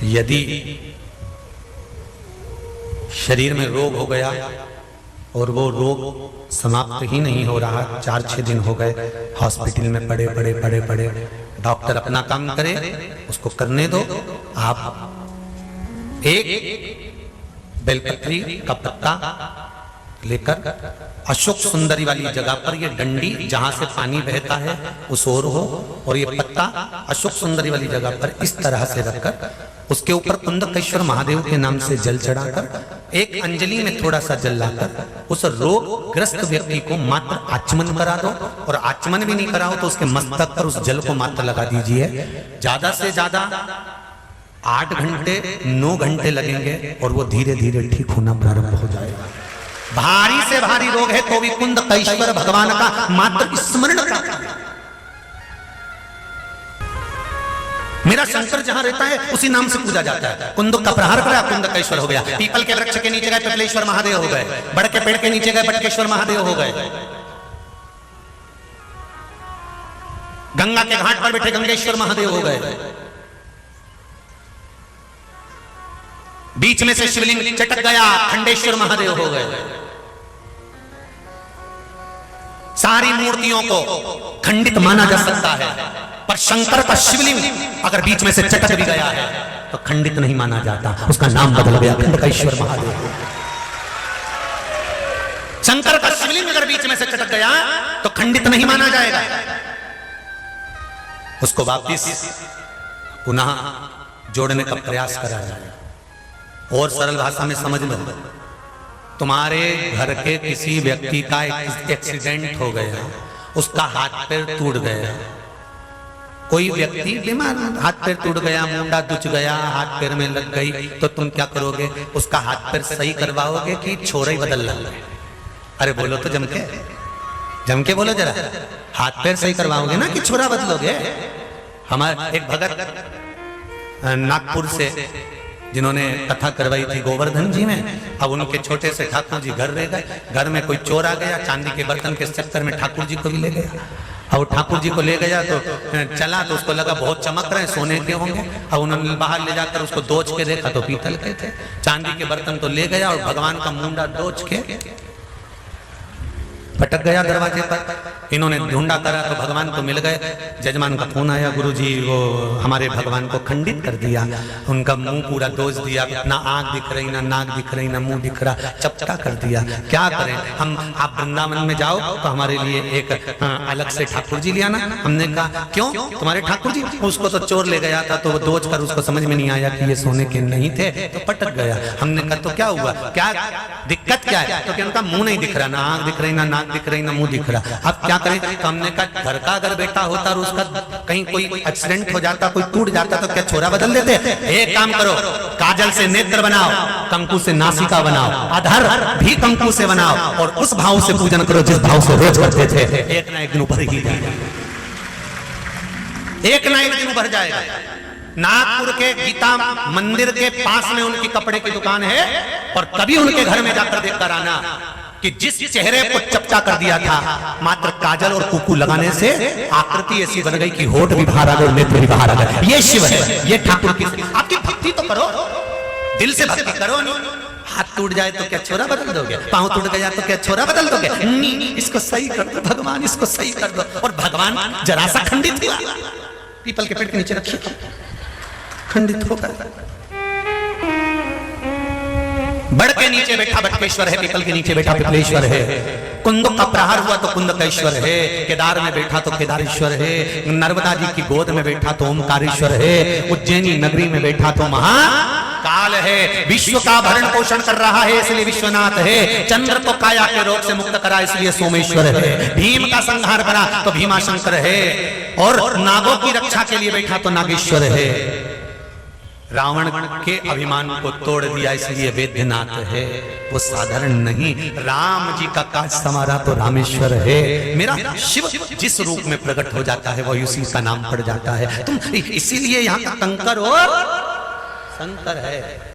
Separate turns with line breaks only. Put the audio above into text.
यदि शरीर में रोग हो गया और वो रोग समाप्त ही नहीं हो रहा, 4-6 दिन हो गए हॉस्पिटल में पड़े पड़े पड़े पड़े, डॉक्टर अपना काम करे, उसको करने दो। आप एक बेलपत्री का पत्ता लेकर अशोक सुंदरी वाली जगह पर, ये डंडी जहां से पानी बहता है उस ओर हो, और ये पत्ता अशोक सुंदरी वाली जगह पर इस तरह से रखकर उसके ऊपर कुंदकेश्वर महादेव के नाम से जल चढ़ाकर एक अंजलि में थोड़ा सा जल लाकर उस रोग ग्रस्त व्यक्ति को मात्र आचमन करा दो, और आचमन भी नहीं कराओ तो उसके मस्तक पर उस जल को मात्र लगा दीजिए। ज्यादा से ज्यादा 8 घंटे 9 घंटे लगेंगे और वो धीरे धीरे ठीक होना प्रारंभ हो जाएगा। भारी से भारी रोग है तो भी कुंदकेश्वर भगवान का मात्र स्मरण करना। मेरा शंकर जहां रहता है उसी नाम से पूजा जाता है। कुंदक का प्रहार करा कुंदकेश्वर हो गया, पीपल के वृक्ष के नीचे गए पिपलेश्वर महादेव हो गए, बड़ के पेड़ के नीचे गए बटकेश्वर महादेव हो गए, गंगा के घाट पर बैठे गंगेश्वर महादेव हो गए, बीच में से शिवलिंग चटक गया खंडेश्वर महादेव हो गए। सारी मूर्तियों को खंडित माना जा सकता है, पर शंकर का शिवलिंग अगर बीच में से चटक भी गया है तो खंडित नहीं माना जाता, उसका नाम बदल गया कुंदकेश्वर महादेव। शंकर का शिवलिंग अगर बीच में से चटक गया तो खंडित नहीं माना जाएगा, उसको वापिस पुनः जोड़ने का प्रयास करा जाएगा। और सरल भाषा में समझ लो, तुम्हारे घर के किसी व्यक्ति का एक्सीडेंट हो गया, उसका हाथ पैर टूट गया, कोई व्यक्ति बीमार हाथ पैर टूट गया, मुंडा दुच गया, हाथ पैर में लग गई, तो तुम क्या करोगे? उसका हाथ पैर सही करवाओगे कि छोरा ही बदल लोगे? अरे बोलो तो जम के बोलो जरा, हाथ पैर सही करवाओगे ना कि छोरा बदलोगे? हमारे एक भगत नागपुर से जिन्होंने कथा करवाई थी गोवर्धन जी में, अब उनके छोटे से ठाकुर जी घर रह गए, घर में कोई चोर आ गया, चांदी के बर्तन के चक्कर में ठाकुर जी को भी ले गया। अब ठाकुर जी को ले गया तो चला तो उसको लगा बहुत चमक रहे, सोने के होंगे। अब उन्होंने बाहर ले जाकर उसको दोच के देखा तो पीतल के थे। चांदी के बर्तन तो ले गया और भगवान का मुंडा दोच के पटक गया दरवाजे पर। इन्होंने ढूंढा करा तो भगवान को मिल गए। जजमान का फोन आया, गुरुजी वो हमारे भगवान को खंडित कर दिया, उनका मुंह पूरा दोष दिया, ना आंख दिख रही, ना नाक दिख रही, ना मुंह दिख रहा, चपटा कर दिया। क्या करें हम? आप वृंदावन में जाओ तो हमारे लिए एक अलग से ठाकुर जी ले आना। हमने कहा क्यों? तुम्हारे ठाकुर जी? उसको तो चोर ले गया था तो वो दोच कर उसको समझ में नहीं आया कि ये सोने के नहीं थे तो पटक गया। हमने कहा तो क्या हुआ, क्या दिक्कत क्या है? तो क्या उनका मुंह नहीं दिख रहा, ना आंख दिख रही, ना नाक दिख रही, ना मुंह दिख रहा। अब क्या करें? तो हमने कहा घर का अगर बेटा होता और उसका कहीं कोई एक्सीडेंट हो जाता, कोई टूट जाता तो क्या छोरा बदल देते? एक काम करो, काजल से नेत्र बनाओ, कंकु से नासिका बनाओ, अधर भी कंकु से बनाओ और उस भाव से पूजन करो जिस भाव से रोज करते थे। एक ना एक दिन उभर ही जाएगा, एक ना एक दिन उभर जाएगा। नागपुर के गीता मंदिर के पास में उनकी कपड़े की दुकान है, और कभी उनके घर में जाकर देखकर आना कि जिस चेहरे को चपटा कर दिया था मात्र काजल और कुकू लगाने से, आकृति ऐसी बन गई कि होठ भी बाहर आ गए, नेत्र भी बाहर आ गए। ये शिव है, ये ठाकुर की। आपकी भक्ति तो करो, दिल से भक्ति करो। हाथ टूट जाए तो क्या छोरा बदल दोगे? पांव टूट गया तो क्या छोरा बदल दोगे? इसको सही कर दो भगवान, इसको सही कर दो। और भगवान जरा सा खंडित हुआ, पीपल के पेड़ के नीचे रखिए, खंडित होकर बड़ के नीचे बैठा बटकेश्वर है, पीपल के नीचे बैठा पिपलेश्वर है। कुंदक का प्रहार हुआ तो कुंदकेश्वर है, केदार में बैठा तो केदारेश्वर है, नर्मदा जी की गोद में बैठा तो ओमकारेश्वर है, उज्जैनी नगरी में बैठा तो महाकाल है। विश्व का भरण पोषण कर रहा है इसलिए विश्वनाथ है, चंद्र को काया के रोग से मुक्त करा इसलिए सोमेश्वर है, भीम का संहार करा तो भीमा शंकर है, और नागों की रक्षा के लिए बैठा तो नागेश्वर है। रावण के अभिमान को तोड़ दिया इसलिए वेद्यनाथ है, वो साधारण नहीं। राम जी का काज संवारा तो रामेश्वर है। मेरा शिव जिस रूप में प्रकट हो जाता है वो उसी का नाम पड़ जाता है। तुम इसीलिए यहाँ का कंकर और शंकर है।